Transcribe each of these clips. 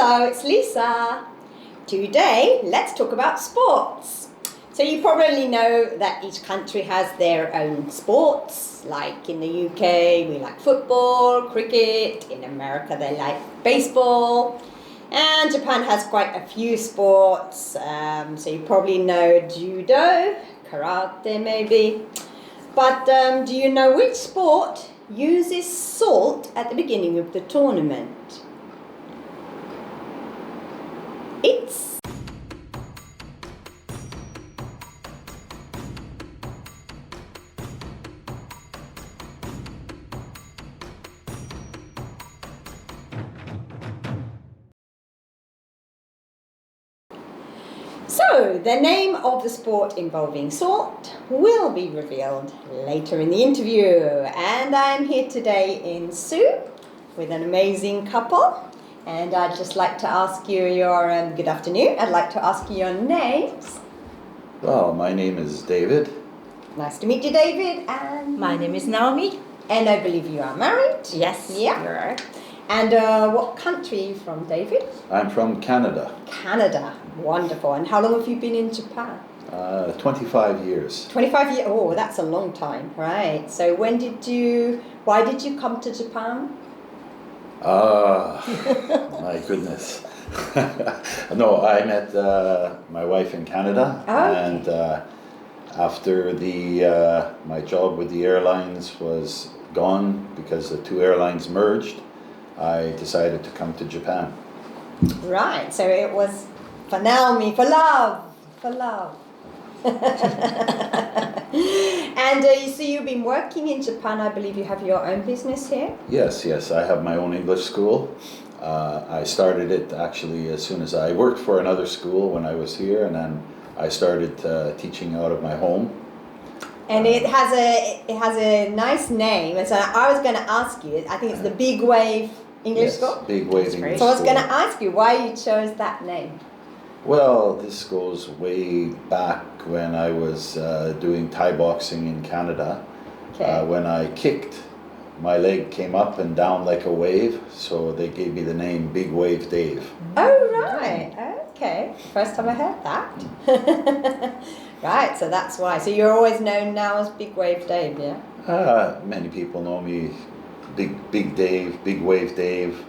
Hello, it's Lisa. Today, let's talk about sports. So you probably know that each country has their own sports. Like in the UK, we like football, cricket. In America, they like baseball. And Japan has quite a few sports. So you probably know judo, karate maybe. But do you know which sport uses salt at the beginning of the tournament? It's So, the name of the sport involving salt will be revealed later in the interview. And I'm here today in Seoul with an amazing couple. And I'd just like to ask you your, good afternoon, I'd like to ask you your names. Well, my name is David. Nice to meet you, David. And my name is Naomi. And I believe you are married. Yes, yeah. you're right. And what country are you from, David? I'm from Canada. Canada, wonderful. And how long have you been in Japan? 25 years. 25 years, oh, that's a long time, right. So why did you come to Japan? My goodness. No, I met my wife in Canada. Oh. And after my job with the airlines was gone because the two airlines merged, I decided to come to Japan. Right, so it was for Naomi, for love. And so you've been working in Japan, I believe you have your own business here? Yes, I have my own English school. I started it actually as soon as I worked for another school when I was here, and then I started teaching out of my home. And it has a nice name. And so I was going to ask you, I think it's the Big Wave English School? Big Wave English So I was School. going to ask you why you chose that name. Well, this goes way back when I was doing Thai boxing in Canada. Okay. When I kicked, my leg came up and down like a wave, so they gave me the name Big Wave Dave. Oh, right. Okay. First time I heard that. Right, so that's why. So you're always known now as Big Wave Dave, yeah? Many people know me, Big Dave, Big Wave Dave,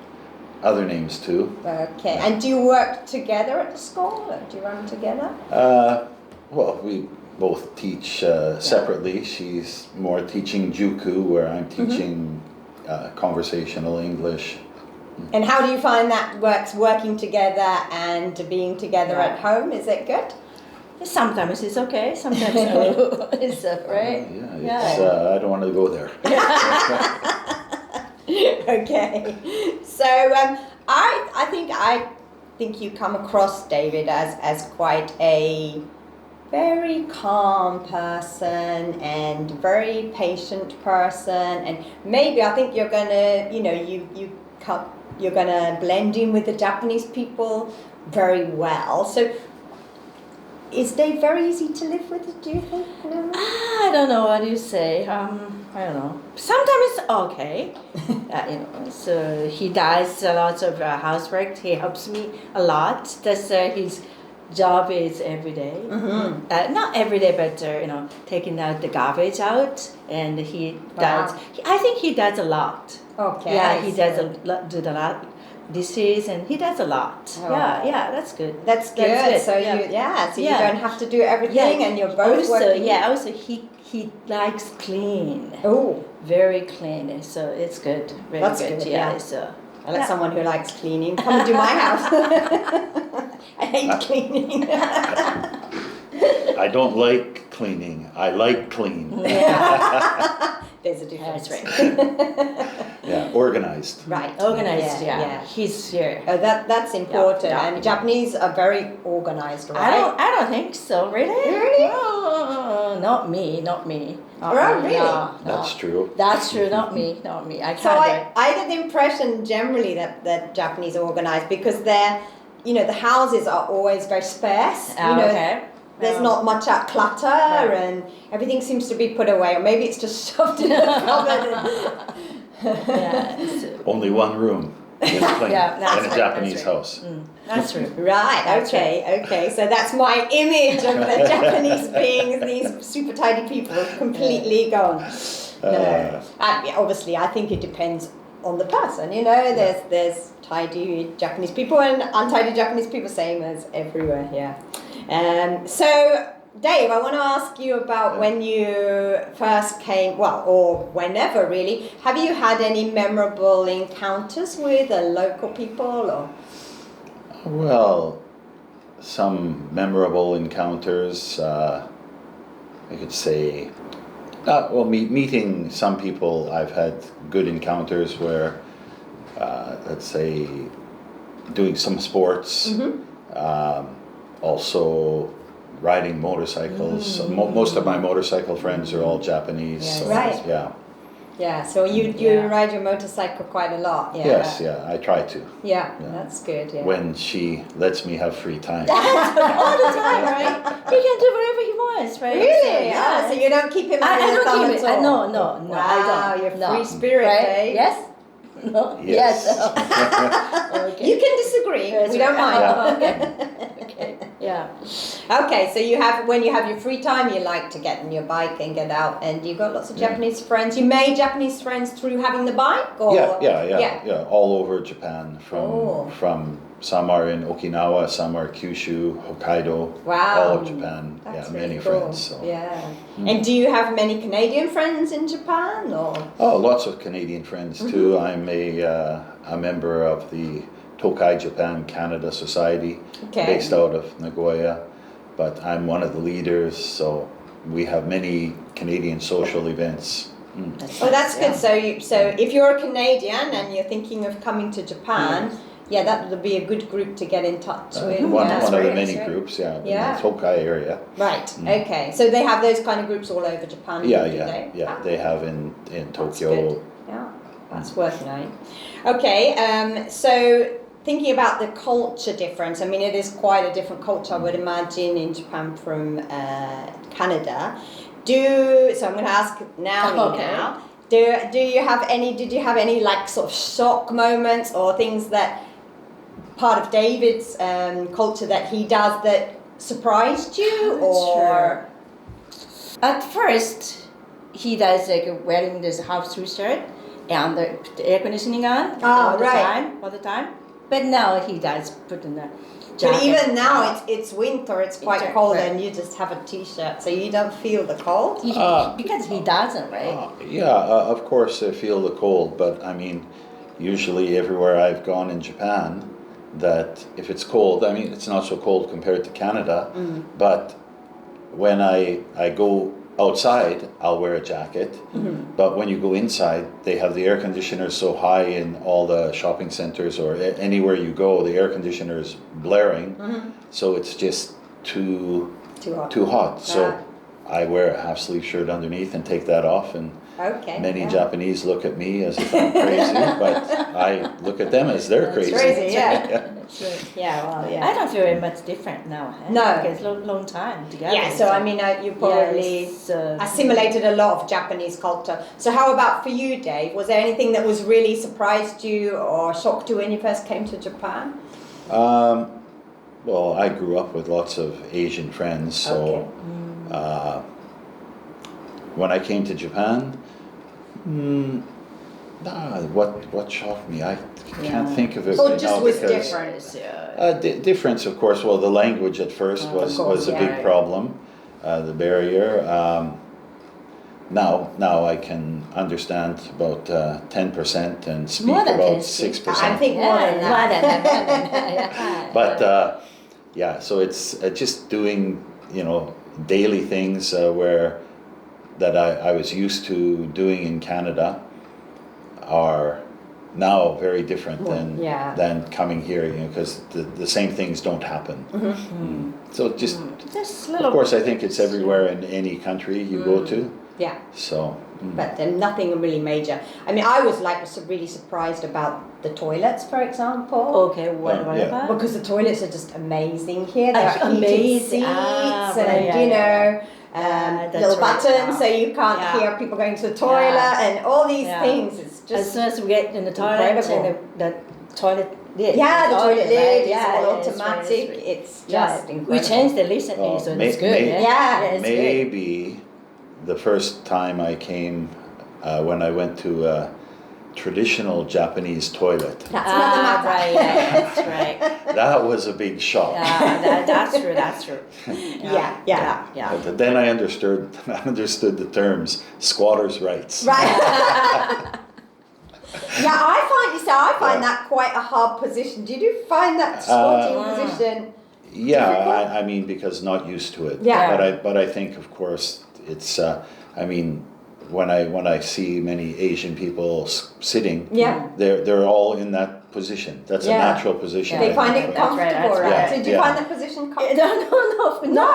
other names too. Okay. And do you work together at the school? Or do you run together? Well, we both teach separately. She's more teaching Juku, where I'm teaching conversational English. And how do you find that working together and being together at home? Is it good? Sometimes it's okay, sometimes it's right. I don't want to go there. Okay. So I think you come across, David, as quite a very calm person and very patient person, and maybe I think you're gonna, you're gonna blend in with the Japanese people very well. So is Dave very easy to live with, do you think? No? I don't know what you say. I don't know. Sometimes it's okay. So he does a lot of housework. He helps me a lot. That's his job is every day. Mm-hmm. Not every day, but taking out the garbage out, and he does. I think he does a lot. Okay. Yeah, he does do a lot. Dishes, and he does a lot. Oh. Yeah, that's good. That's good. So you don't have to do everything, and you're both working. Also he likes clean. Oh, very clean. So it's good. Very that's good. good. Yeah. I like someone who likes cleaning. Come and do my house. I hate cleaning. I don't like cleaning. I like clean. Yeah. There's a difference. That's right. Yeah, organized. Right. Organized. Yeah. He's here. Oh, that's important. Yeah. And Japanese are very organized, right? I don't think so. Really? Really? No, not me. Oh, really? No. That's true. That's true. Not me. I So can't. I get the impression generally that Japanese are organized because the houses are always very sparse. Okay. There's not much clutter and everything seems to be put away, or maybe it's just shoved in the cupboard. Yeah. Only one room. in a plane, Yeah, that's in a right, Japanese that's right. house. That's true. Right, That's okay. So that's my image of the Japanese being these super tidy people completely gone. No. Obviously, I think it depends on the person, you know. There's tidy Japanese people and untidy Japanese people, same as everywhere, yeah. So, Dave, I want to ask you about when you first came, well, or whenever really, have you had any memorable encounters with local people? Or? Well, some memorable encounters, I could say, meeting some people, I've had good encounters where, let's say, doing some sports, also riding motorcycles. Most of my motorcycle friends are all Japanese. Yes. So, Right. Yeah. Yeah, so you ride your motorcycle quite a lot. Yeah. Yes, yeah, I try to. Yeah, that's good. Yeah. When she lets me have free time. All the time, right? He can do whatever he wants, right? Really? So, Yeah. So you don't keep him I under the thumb don't keep at it. all? No, Wow, I don't. you're No. free spirit, Right? Dave. Yes? No? Yes. Okay. You can disagree. That's We don't right. mind. Okay. Yeah. Okay, so when you have your free time, you like to get on your bike and get out, and you got lots of Japanese friends. You made Japanese friends through having the bike, or Yeah. All over Japan. Oh. From some are in Okinawa, some are Kyushu, Hokkaido. Wow. All of Japan. That's many really cool. friends. So. Yeah. And do you have many Canadian friends in Japan, or? Oh, lots of Canadian friends too. I'm a member of the Tokai Japan Canada Society, based out of Nagoya, but I'm one of the leaders, so we have many Canadian social events. Oh, that's good. So if you're a Canadian and you're thinking of coming to Japan, that would be a good group to get in touch with. One of the Great, many great. groups, in the Tokai area. Right. Okay. So they have those kind of groups all over Japan. They have in Tokyo. Yeah, that's worth knowing. Okay. So thinking about the culture difference, I mean, it is quite a different culture, I would imagine, in Japan from Canada. So I'm going to ask Naomi now. Did you have any like sort of shock moments or things that part of David's culture that he does that surprised you, or? At first, he does wearing this half through shirt and the air conditioning on all the time. But now he does put in the jacket. But even now, it's winter, it's quite cold, and you just have a t-shirt, so you don't feel the cold? Because he doesn't, right? Of course I feel the cold, but I mean, usually everywhere I've gone in Japan, that if it's cold, I mean, it's not so cold compared to Canada, but when I go outside, I'll wear a jacket, but when you go inside, they have the air conditioners so high in all the shopping centers or anywhere you go, the air conditioner is blaring, so it's just too hot. So I wear a half sleeve shirt underneath and take that off, and many Japanese look at me as if I'm crazy, but I look at them as they're crazy. I don't feel very much different now. No. Because long time together. Yeah, so I mean, you probably assimilated a lot of Japanese culture. So how about for you, Dave? Was there anything that was really surprised you or shocked you when you first came to Japan? Well, I grew up with lots of Asian friends, so when I came to Japan, what shocked me? I can't think of it So right just now was because different. Difference, of course. Well, the language at first was a big problem, the barrier. Now I can understand about 10% and speak about 6%. I think more than that. But so it's just doing daily things that I was used to doing in Canada are now very different than coming here, because the same things don't happen. So just of course, I think it's everywhere in any country you go to. Yeah. So. But nothing really major. I mean, I was really surprised about the toilets, for example. Okay, what about? Because the toilets are just amazing here. They're amazing. Little buttons so you can't hear people going to the toilet and all these things. It's just as soon as we get in the toilet and toilet lid. Yeah, the It's toilet all- lid, right? it's all it's automatic. right. It's just Yeah. incredible. We changed it recently, Well, so may- it's good. may- Yeah. it's good. Maybe the first time I came, when I went to a traditional Japanese toilet, That's another matter. Right, yeah, that's right. that was a big shock. That's true. That's true. Yeah. But then I understood the terms squatters' rights. Right. Yeah, I find Yeah. that quite a hard position. Did you find that squatting position? Yeah, difficult? I mean, because not used to it. Yeah. But I think, of course, it's. I mean, when I see many Asian people sitting, Yeah. they're all in that position. That's Yeah. a natural position. They I find think. it That's right, comfortable, that's right? right. So did you Yeah. find that position comfortable? No,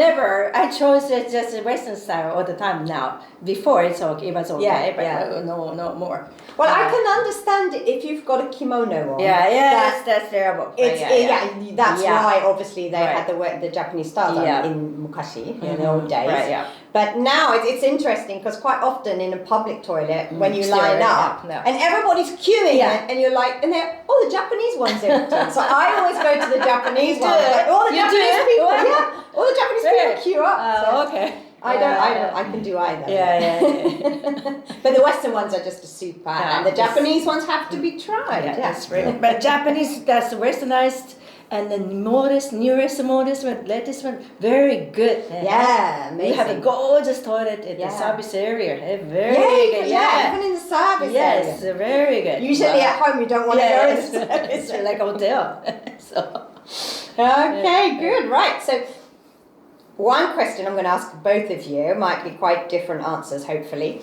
never. I chose just Western style all the time now. Before it was okay, Yeah, but yeah. no more. Well, I can understand it if you've got a kimono on. That's terrible. It's, that's Yeah. why obviously they Right. had the Japanese styles Yeah. in Mukashi, in the old days. Right, yeah. But now it's interesting because quite often in a public toilet, when you Still, line yeah, up no. and everybody's queuing Yeah. and you're like, and they're, the Japanese one's empty. So I always go to the Japanese one. Like, all the You Japanese do? people, Wow. yeah, all the Japanese people queue up. So Okay. I can do either. Yeah. But the Western ones are just a super, Yeah, and the it's- Japanese ones have to be tried. Yeah, Yeah, that's right. But Japanese, that's westernized, and the newest modest one, latest one, very good. Yeah, amazing. We have a gorgeous toilet at Yeah. the service area. Very Yeah, good. even in the service Yes, area. very good. Usually at home you don't want to go in the service It's area. like a hotel. So. Okay, good. Right. So, one question I'm going to ask both of you, might be quite different answers, hopefully,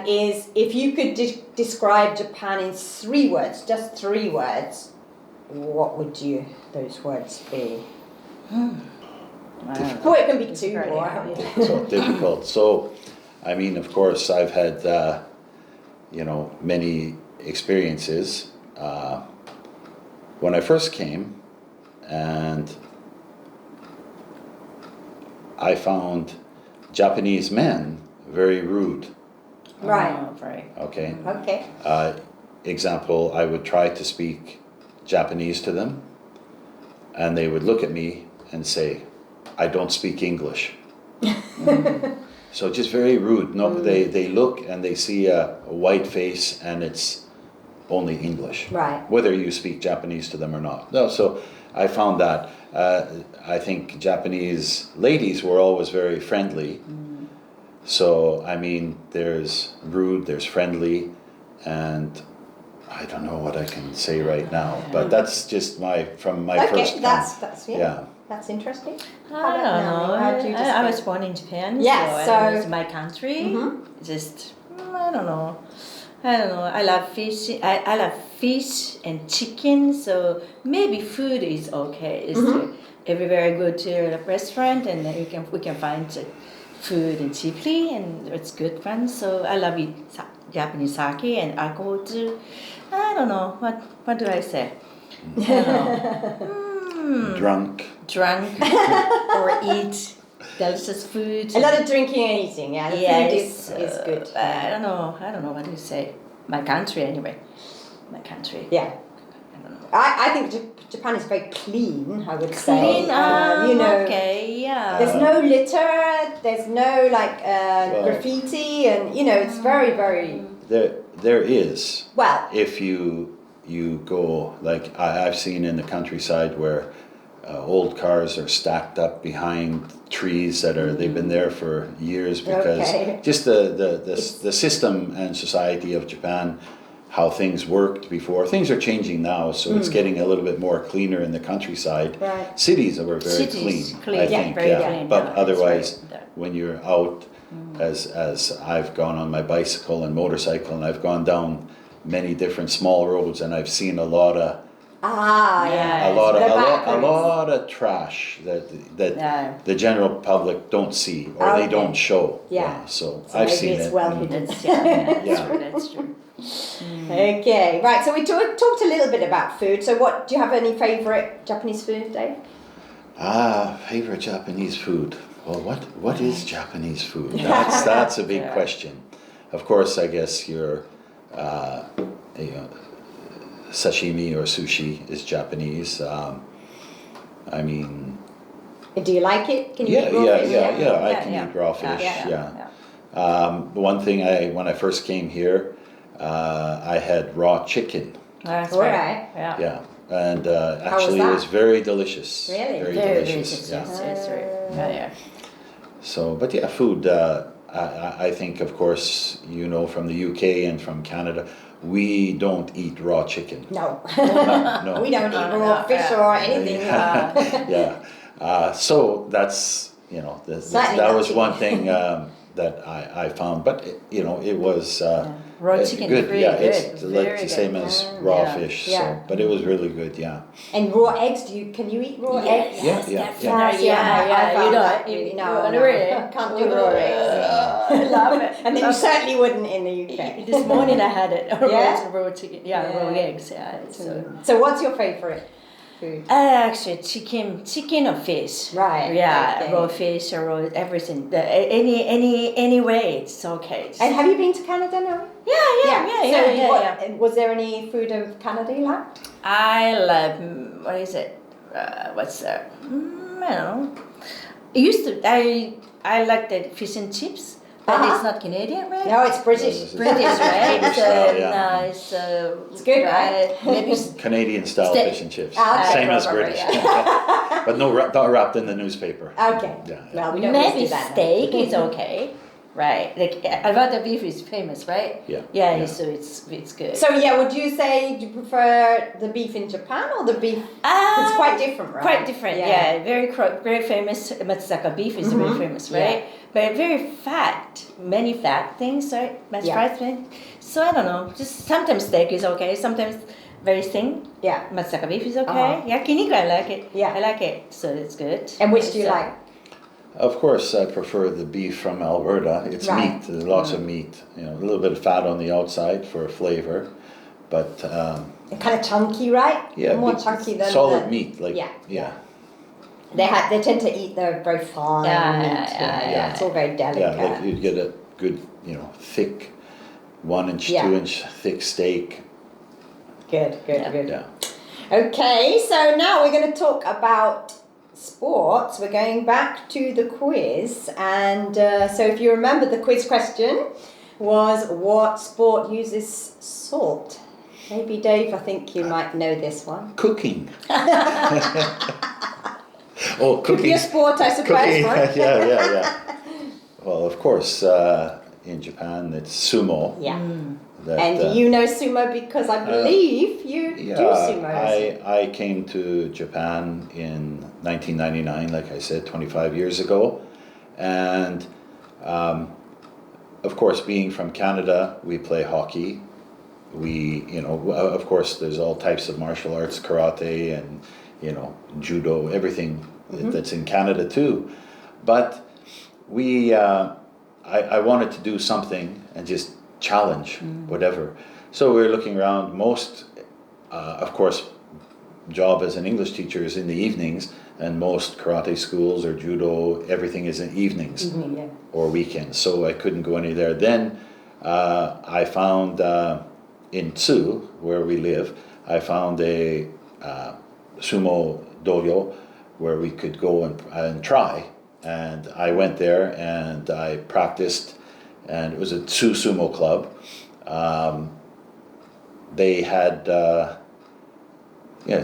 is if you could describe Japan in 3 words, just 3 words, what would those words be? Or it can be 2 more. So difficult. So, I mean, of course, I've had many experiences when I first came, and I found Japanese men very rude. Right. Right. Okay. Okay. Example: I would try to speak Japanese to them, and they would look at me and say, "I don't speak English." So just very rude. No, they look and they see a white face, and it's only English. Right. Whether you speak Japanese to them or not. No, so I found that. I think Japanese ladies were always very friendly. So, I mean, there's rude, there's friendly, and I don't know what I can say right now, but that's just from my first Okay, time. that's Yeah. That's interesting. I don't know. How do you I was born in Japan. Yes, so so- it's my country. Mhm. Just I don't know. I love fish. I love fish and chicken. So maybe food is okay. It's everywhere I go to a restaurant, and we can find food and cheaply, and it's good fun. So I love Japanese sake and alcohol too. I don't know what do I say. I don't know. Drunk. Drunk or eat delicious food. A lot of drinking and eating, yeah. The Yes, food is good. I don't know what you say. My country anyway. My country. Yeah. I don't know. I think Japan is very clean, I would say. Clean. Okay, yeah. there's no litter, there's no Well- graffiti, and it's very, very There is. well. If you go, like I've seen in the countryside where old cars are stacked up behind trees that they've been there for years because Okay. just the system and society of Japan, how things worked before. Things are changing now, so it's getting a little bit more cleaner in the countryside. Right. Cities are very Cities, clean, I yeah, think. very clean, But yeah, that's otherwise, right. when you're out, as I've gone on my bicycle and motorcycle, and I've gone down many different small roads, and I've seen a lot of Yeah. a lot The back of roads. lot of trash that Yeah. the general public don't see or they Okay. don't show. Yeah. So So I've maybe seen it's it. well and- hidden. That's Yeah. true. That's true. Okay, right. So we talked a little bit about food. So do you have any favorite Japanese food, Dave? Favorite Japanese food. Well, what is Japanese food? That's a big Yeah. question. Of course, I guess your you know, sashimi or sushi is Japanese. I mean, Do you like it? Can you yeah, eat raw yeah, fish? yeah, yeah. I Yeah, can yeah. eat raw fish. Yeah, Yeah. yeah. One thing when I first came here, I had raw chicken. That's All right. right. Yeah. Yeah, and was actually it that? was very delicious. Really? Very Very delicious. delicious. Yeah. Yes, yes, right. Yeah, yeah. So, but yeah, food. I think, of course, you know, from the UK and from Canada, we don't eat raw chicken. No. No. We don't eat raw No, fish yeah. or anything. Yeah. So that's, you know, Certainly that not was chicken. one thing that I found. But you know, it was Raw chicken good. is really Yeah, good. it's like Very the same good. as raw Yeah. fish. Yeah. So, but it was really good. Yeah. And raw eggs, can you eat raw eggs? Yeah, Yes, yeah, definitely. yeah. Yeah, I yeah. You found don't. that really- no, you really can't do raw eggs. I love it. And then you certainly wouldn't in the UK. This morning I had it. Yeah? Raw chicken. Yeah, raw Yeah. eggs. Yeah. So what's your favorite food? Actually, chicken or fish. Right, Yeah, okay. raw fish or raw everything. Any way, it's okay. And have you been to Canada now? Yeah. Was there any food of Canada you liked? I love what is it? What's that? I don't know. I like the fish and chips, but Uh-huh. it's not Canadian, right? No, it's British. Yes, British, right? British style, yeah. It's good, right? Maybe Canadian style Steak. fish and chips, Okay. same as Probably, British, yeah. but not wrapped in the newspaper. Okay. Yeah, yeah. Well, we don't always maybe do that. steak is okay, right? Like Alberta beef is famous, right? Yeah, Yeah, yeah. so it's good. So yeah, would you say do you prefer the beef in Japan or the beef? It's quite different, right? Quite different, yeah. Very famous. Matsusaka beef is very famous, right? But very fat, many fat things, right? Mashed Yeah. fried thing. So I don't know. Just sometimes steak is okay. Sometimes very thin. Yeah. Matsusaka beef is okay. Uh-huh. Yakiniku, I like it. Yeah. I like it. So it's good. And which do you So- like? Of course, I prefer the beef from Alberta. It's Right. meat. There's lots of meat. You know, a little bit of fat on the outside for flavor, but Kind of chunky, right? yeah, More big- chunky than solid the, meat. Like Yeah. They tend to eat the very fine Yeah, meat. yeah. It's all very delicate. yeah, like you'd get a good, you know, thick, 1 inch, Yeah. 2 inch thick steak. Good. Yeah. Okay, so now we're going to talk about sports. We're going back to the quiz, and so if you remember, the quiz question was what sport uses salt? Maybe Dave, I think you might know this one. Cooking. Oh, Could be cooking. a sport, I suppose, Cooking. right? yeah. Well, of course, in Japan it's sumo. Yeah. That, And you know sumo because I believe you yeah, do sumo. I came to Japan in 1999, like I said, 25 years ago. And of course, being from Canada, we play hockey. We, you know, of course, there's all types of martial arts, karate and, you know, judo, everything that's in Canada too. But we, I wanted to do something and just challenge whatever. So we were looking around. Most, of course, job as an English teacher is in the evenings, and most karate schools or judo, everything is in evenings Yeah. or weekends. So I couldn't go any there. Then I found in Tsu, where we live, I found a sumo dojo where we could go and try. And I went there and I practiced, and it was a Tsu Sumo club. They had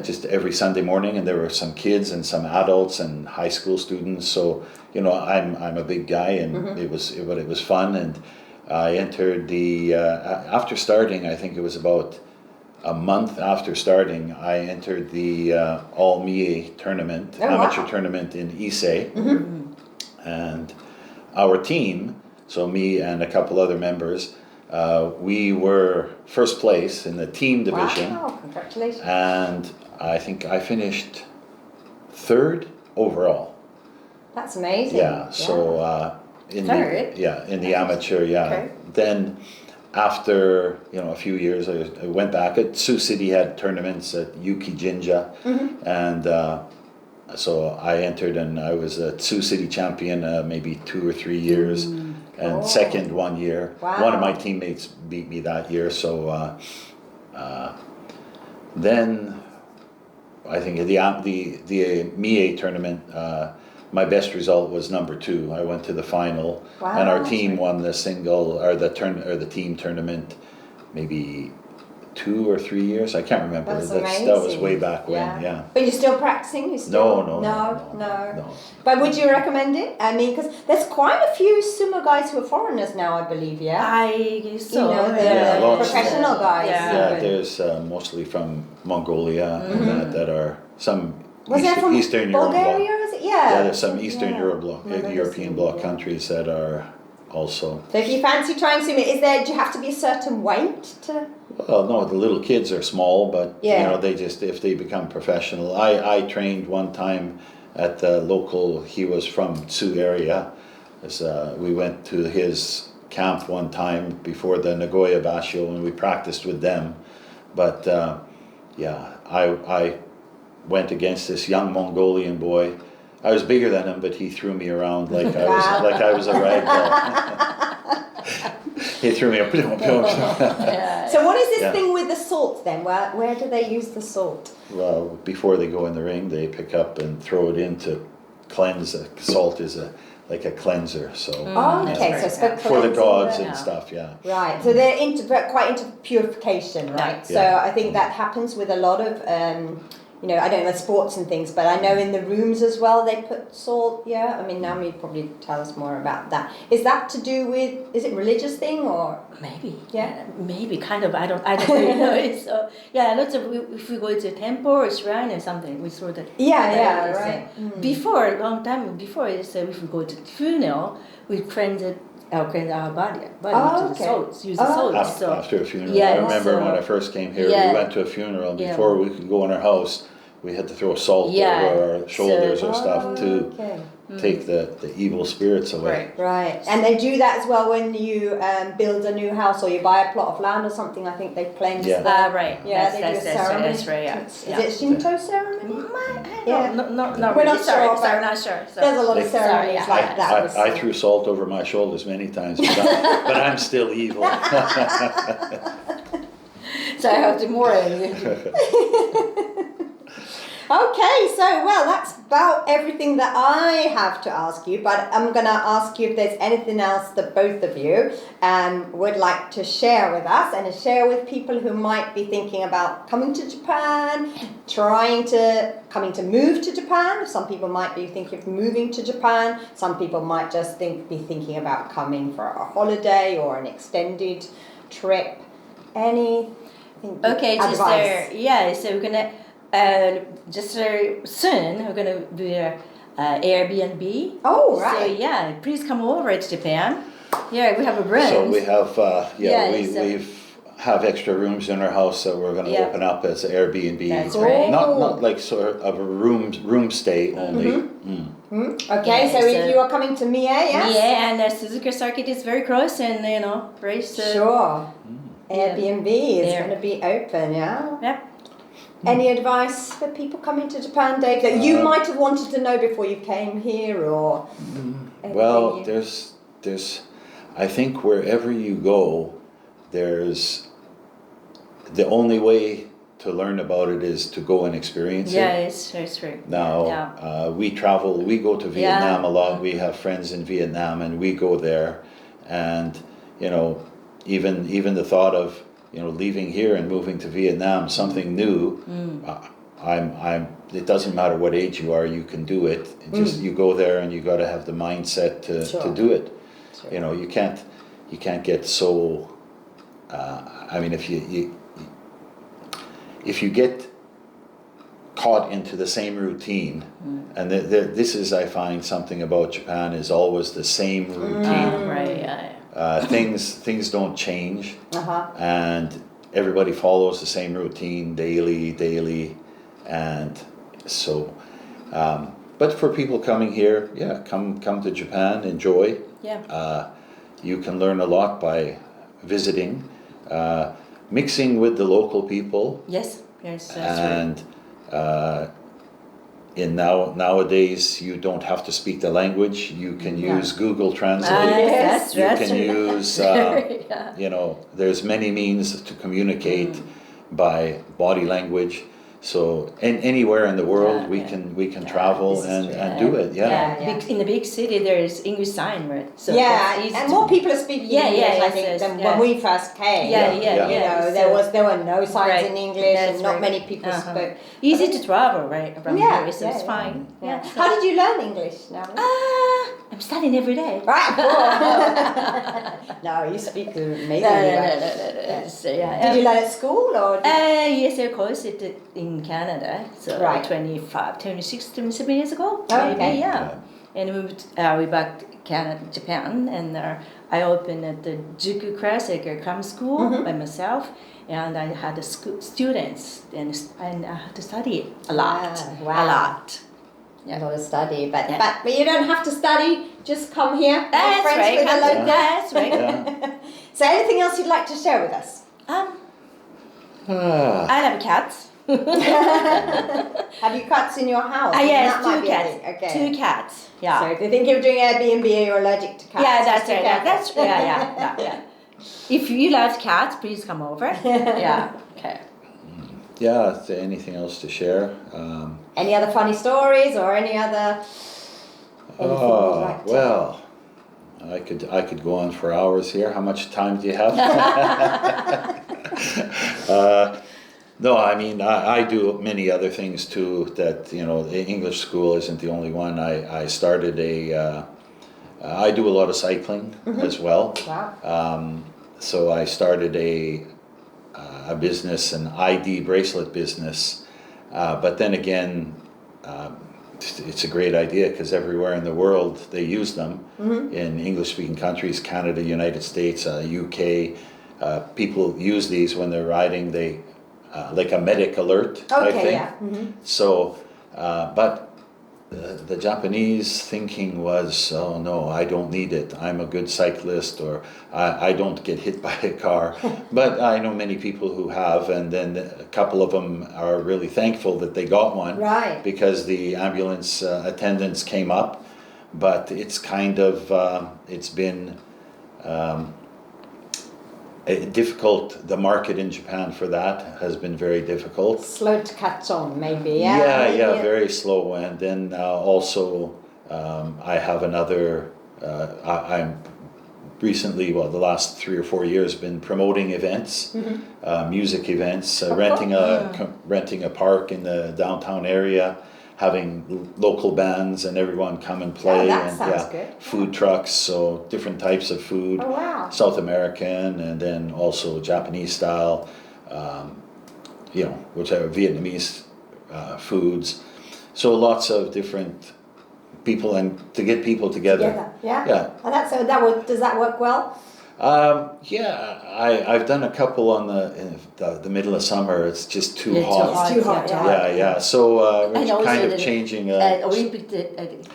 just every Sunday morning, and there were some kids and some adults and high school students. So you know, I'm a big guy, and it was fun. And I entered the after starting. I think it was about a month after starting. I entered the All Mie tournament, amateur tournament in Issei, and our team. So me and a couple other members, we were first place in the team division. Wow, congratulations. And I think I finished third overall. That's amazing. Yeah. So in Third? in the amateur. Yeah. Okay. Then after a few years, I went back. Sioux City had tournaments at Yuki Jinja, and so I entered, and I was a Sioux City champion maybe 2 or 3 years, and second 1 year. Wow. One of my teammates beat me that year, so Then I think the Mie tournament, my best result was number 2. I went to the final, and our team won the the team tournament maybe 2 or 3 years. I can't remember. That's That was way back when. Yeah. But you're still practicing? No. But would you recommend it? I mean, because there's quite a few sumo guys who are foreigners now, I believe, yeah? I guess so. You know, the lots. professional guys. Yeah. There's mostly from Mongolia and that are some Was that from Eastern Europe bloc. Bulgaria, is it? Yeah. There's some Eastern Europe bloc, Remember European seeing, bloc yeah. countries that are also. So if you fancy trying sumo, do you have to be a certain weight to? Well, no, the little kids are small, but Yeah. they just, if they become professional. I trained one time at the local. He was from Tsu area. We went to his camp one time before the Nagoya Basho, and we practiced with them. But I went against this young Mongolian boy. I was bigger than him, but he threw me around like I was a rag doll. He threw me up. So what is this Yeah. thing with the salt then? Where do they use the salt? Well, before they go in the ring, they pick up and throw it in to cleanse. Salt is like a cleanser, so Oh, okay, so it's for for the cleansing gods the- and stuff. Yeah. Right, so they're quite into purification, right? So Yeah. I think that happens with a lot of, I don't know, sports and things, but I know in the rooms as well they put salt, yeah? I mean, Naomi probably tell us more about that. Is that to do with, is it religious thing or? Maybe. Yeah. Maybe, kind of. I don't really know it. So, lots of, if we go to a temple or shrine or something, we throw the... Yeah, it's, right. Before, a long time before, if we go to the funeral, we cleanse our body Oh, to okay. the salt, use the salt. After a funeral. Yeah, I remember so- when I first came here, Yeah. we went to a funeral. Yeah. Before we could go in our house, we had to throw salt Yeah. over our shoulders or stuff to Okay. take the evil spirits away. Right, and they do that as well when you build a new house or you buy a plot of land or something. I think they cleanse Yeah. the. Right. Yeah, That's they do a right. ceremony. That's right. Yeah. Is it Shinto ceremony? Yeah. No, We're really. not sure, but Sorry, not sure. There's a lot of Like- ceremonies Sorry, like that. I threw salt over my shoulders many times, but I'm still evil. So I have to more. Okay, so that's about everything that I have to ask you, but I'm going to ask you if there's anything else that both of you would like to share with us and share with people who might be thinking about coming to Japan, coming to move to Japan. Some people might be thinking of moving to Japan. Some people might just be thinking about coming for a holiday or an extended trip. Okay, advice? so we're gonna soon we're gonna do Airbnb. Oh, right. So please come over to Japan. Yeah, we have a room. So we have so- have extra rooms in our house that we're going to Yeah. open up as Airbnb. That's right. Not like sort of a room stay only. Okay, Yeah, so if so- you are coming to Mie, yes? Yeah, and Suzuka Circuit is very close, and very soon. Sure. Airbnb is Yeah. going to be open, yeah? Yep. Any advice for people coming to Japan, Dave, that you might have wanted to know before you came here, or? Well, anything you- there's, I think wherever you go, the only way to learn about it is to go and experience Yeah, it. it's true. Now, we go to Vietnam a lot. We have friends in Vietnam, and we go there, and even the thought of leaving here and moving to Vietnam, something new. It doesn't matter what age you are, you can do it. You go there, and you got to have the mindset to do it. Sure. You can't get so. If you get caught into the same routine, and this is, I find, something about Japan is always the same routine. Right. Yeah. Things don't change, and everybody follows the same routine daily, and so. But for people coming here, come to Japan, enjoy. Yeah. You can learn a lot by visiting, mixing with the local people. Yes. That's And nowadays you don't have to speak the language. You can use Google Translate. You can use there's many means to communicate. by body language. So anywhere in the world we can travel and do it. In the big city, there is English sign, right? So and more people are speaking English, I think, than when we first came. You know, there were no signs in English, and not many people spoke. Easy to travel, right? Around here, so it's fine. Yeah. How did you learn English, Naomi? I'm studying every day. Right, cool. No, you speak amazingly well. No. So, Did you learn at school or? Yes, of course, it did in Canada. So 25, 26, 27 years ago, maybe, And we back to Canada, Japan, and I opened at the Juku Classic Grammar School by myself, and I had the students, and I had to study a lot, a lot. A lot of study, but you don't have to study. Just come here. That's friends right. With the local. That's right. So, anything else you'd like to share with us? I have cats. Have you cats in your house? Yes, two cats. Okay. 2 cats. Yeah. So if you're thinking of doing Airbnb, you're allergic to cats. Yeah, that's right. That's yeah. If you love cats, please come over. Yeah. Okay. Yeah. Is there anything else to share? Any other funny stories or any other? Well, I could go on for hours here. How much time do you have? No, I mean I do many other things too. That the English school isn't the only one. I started I do a lot of cycling as well. Wow. So I started a business, an ID bracelet business. But then again, it's a great idea because everywhere in the world they use them. In English-speaking countries, Canada, United States, UK, people use these when they're riding. They like a medic alert type thing. Yeah. So, but the Japanese thinking was, oh no, I don't need it. I'm a good cyclist, or I don't get hit by a car. But I know many people who have, and then a couple of them are really thankful that they got one. Right. Because the ambulance attendants came up. But it's kind of, it's been difficult. The market in Japan for that has been very difficult. Slow to catch on, maybe. Yeah, very slow. And then also I have another. I'm recently, the last 3 or 4 years, been promoting events, music events, renting a park in the downtown area, having local bands and everyone come and play. That sounds good. Food trucks, so different types of food. Oh, wow. South American and then also Japanese style, whichever Vietnamese foods. So lots of different people, and to get people together. Yeah. And does that work well? I've done a couple on the middle of summer. It's just too hot. It's too hot. Yeah. So we're kind of changing. Olympic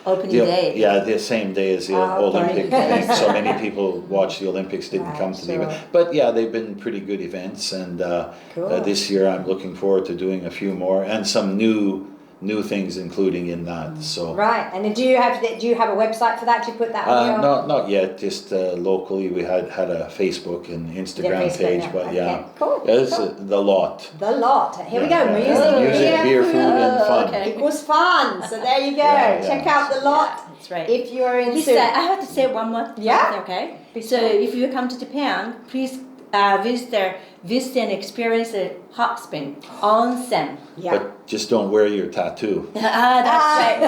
opening day. Yeah, the same day as the Olympic thing. So many people watch the Olympics, didn't come to the event. But yeah, they've been pretty good events, and this year I'm looking forward to doing a few more and some new things including in that. So right. And do you have a website for that? Do you put that on your... not yet, just locally we had a Facebook and Instagram page, but cool. It's the lot. Here we go. Music, beer, food and fun. Equals fun. So there you go. Check out the lot. That's right. If you're in Lisa, I have to say one more thing. Yeah. Okay. So if you come to Japan, please visit and experience a hot spring, onsen. Yeah. But just don't wear your tattoo. That's right.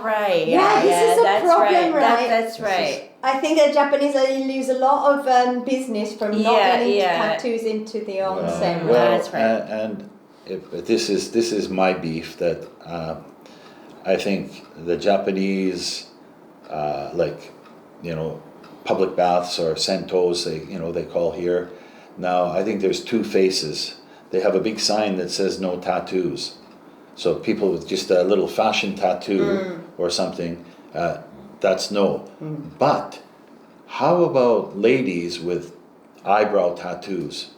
Right. Yeah, this is a problem, right? That's right. I think the Japanese lose a lot of business from not getting tattoos into the onsen. That's right. And this is my beef that I think the Japanese public baths or sentos they call here. Now I think there's 2 faces. They have a big sign that says no tattoos. So people with just a little fashion tattoo or something, that's no. But how about ladies with eyebrow tattoos?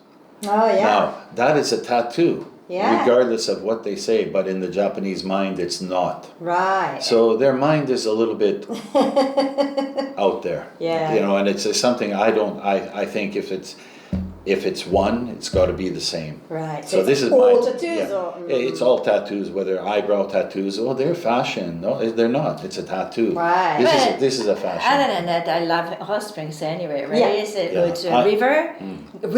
Oh yeah. Now that is a tattoo. Yeah. Regardless of what they say, but in the Japanese mind, it's not. Right. So their mind is a little bit out there. Yeah. And it's something I think if if it's one, it's got to be the same. Right. So this is all my tattoos, or it's all tattoos, whether eyebrow tattoos. Oh, they're fashion. No, they're not. It's a tattoo. Right. This is a fashion. Other than that, I love hot springs anyway, right? Yeah. It's a, Yeah. it's a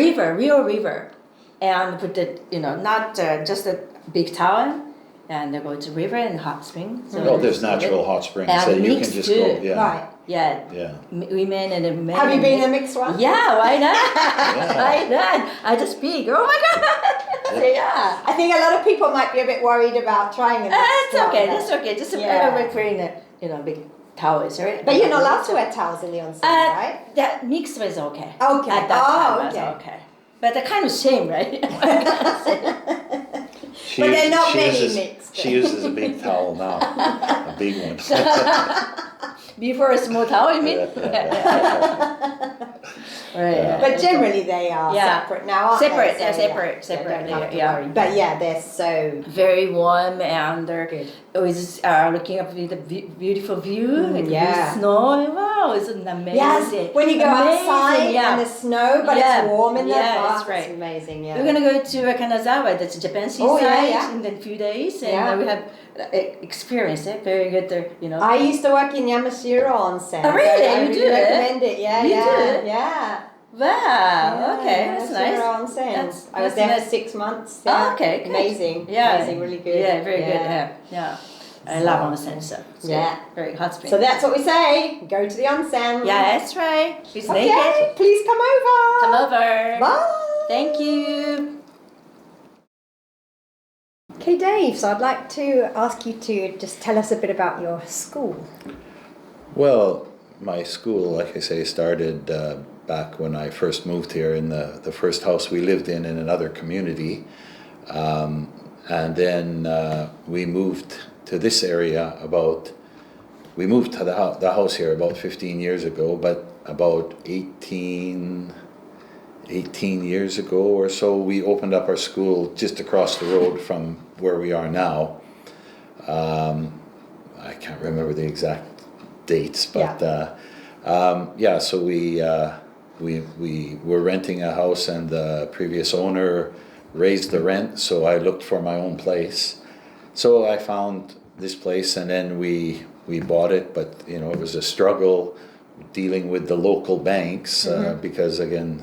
real river, and put the not just a big tower, and they go to river and hot spring. So Oh, there's natural hot springs and that you can mixed just too. go. Yeah. right. Yeah, Yeah. women and men. Have you been in a mixed one? Yeah, why not? Why not? I just speak. Oh my god! Yeah. I think a lot of people might be a bit worried about trying a mixed It's one. okay. That's okay. Just wearing big towels, right? But you're not allowed to wear towels in the onsen, right? That mixed was okay. Okay. At that time okay. was okay. But the kind of shame, right? She But there are not many uses, mixed. She uses a big towel now, a big one. Before a small towel, you mean? Right. Yeah. But generally they are Yeah. separate now, aren't Separate, they? yeah, So, separate. don't have to Yeah. worry. But yeah, they're so Very warm and they're good. always looking up with a beautiful view, like yeah. snow. Wow, it's amazing. Yes, when you go Amazing, outside yeah. and the snow, but Yeah. it's warm in there. Yeah, that's It's right. amazing, yeah. We're gonna go to Kanazawa, that's Japan seaside, Oh, yeah. in a few days, and Yeah. we have experienced it. Very good there, I used to work in Yamashiro onsen. Oh, really? So I You really do it? recommend it. Yeah, You yeah, do? yeah. Wow. Okay, that's Yamashiro nice. onsen. That's- I was that's there nice. for 6 months. Oh, Yeah. okay, good. Amazing. Yeah. Amazing. Really good. Yeah, very good. Yeah. I love onsen, so Yeah. very hot spring. So that's what we say. Go to the onsen. Yeah, that's right. It's Okay. naked. Please come over. Come over. Bye. Thank you. Okay, Dave. So I'd like to ask you to just tell us a bit about your school. Well, my school, like I say, started back when I first moved here in the first house we lived in another community. And then we moved to this area we moved to the house here about 15 years ago, but about 18 years ago or so, we opened up our school just across the road from where we are now. I can't remember the exact dates, but so we were renting a house, and the previous owner raised the rent, so I looked for my own place. So I found this place, and then we bought it, but it was a struggle dealing with the local banks because, again,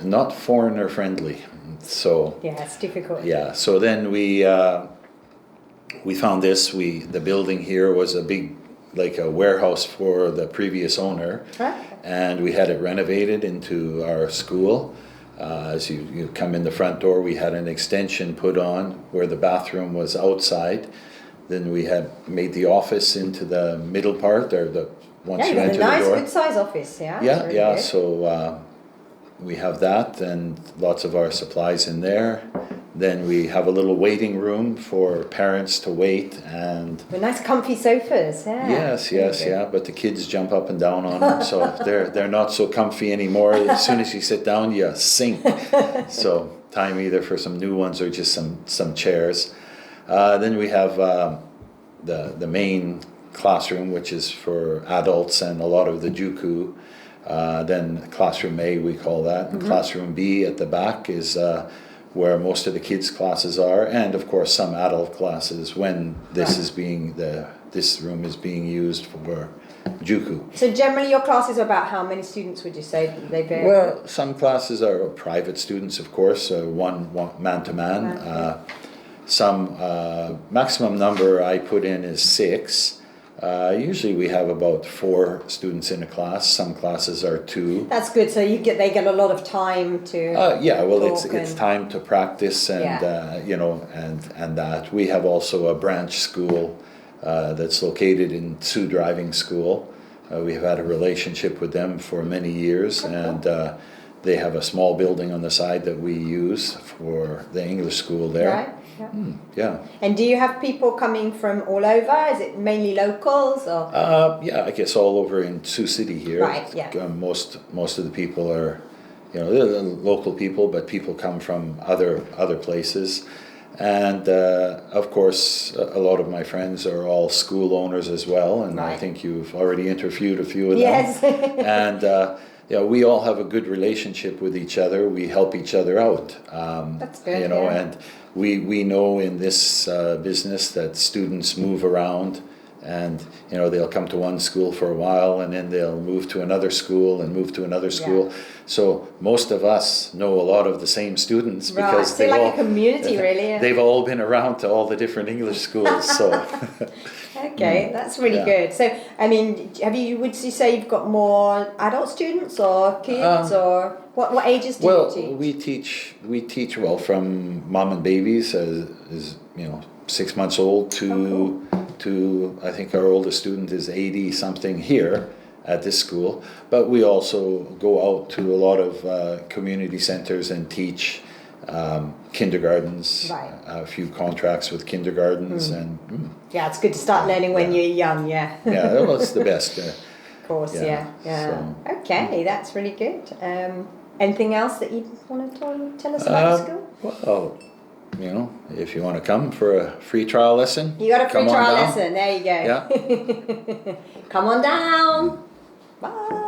not foreigner friendly. So yeah, it's difficult. yeah, so then we found this. The building here was a big, like a warehouse for the previous owner, and we had it renovated into our school. As you come in the front door, we had an extension put on where the bathroom was outside. Then we had made the office into the middle part, or once you enter the door. Yeah, a nice, good size office. Yeah. Yeah, yeah. Good. So we have that, and lots of our supplies in there. Then we have a little waiting room for parents to wait, and With nice comfy sofas. Yeah. yes, Really good. yeah. But the kids jump up and down on them, so they're not so comfy anymore. As soon as you sit down, you sink. So time either for some new ones or just some chairs. Then we have the main classroom, which is for adults and a lot of the juku. Then classroom A, we call that. And classroom B at the back is where most of the kids' classes are, and of course some adult classes when this room is being used for juku. So generally, your classes are about how many students would you say they vary? Well, some classes are private students, of course, one man to man. Some maximum number I put in is 6. Usually we have about 4 students in a class. Some classes are 2. That's good. So they get a lot of time to. It's time to practice and and that. We have also a branch school that's located in Tsu Driving School. We have had a relationship with them for many years, and they have a small building on the side that we use for the English school there. Right. Yeah. Yeah. And do you have people coming from all over? Is it mainly locals or? I guess all over in Sioux City here. Right, yeah. Most of the people are, they're local people, but people come from other places. And of course, a lot of my friends are all school owners as well, and I think you've already interviewed a few of them. Yes. And yeah, we all have a good relationship with each other. We help each other out. That's good, You know, yeah. and we know in this business that students move around, and you know they'll come to one school for a while, and then they'll move to another school and move to another school. So most of us know a lot of the same students Right, because so they've like all, a community, really. Yeah. they've all been around to all the different English schools. So. Okay, that's really Yeah. good. So, I mean, would you say you've got more adult students or kids, or what ages do you teach? we teach well from mom and babies is 6 months old to I think our oldest student is 80 something here at this school. But we also go out to a lot of community centers and teach kindergartens. Right. A few contracts with kindergartens and. Yeah, it's good to start learning when you're young. Yeah. Yeah, well, it's the best. Of course, yeah. so- Okay, that's really good. Anything else that you want to tell us about the school? Well, if you want to come for a free trial lesson, You got a free come on trial down. lesson. There you go. Yeah. Come on down. Bye.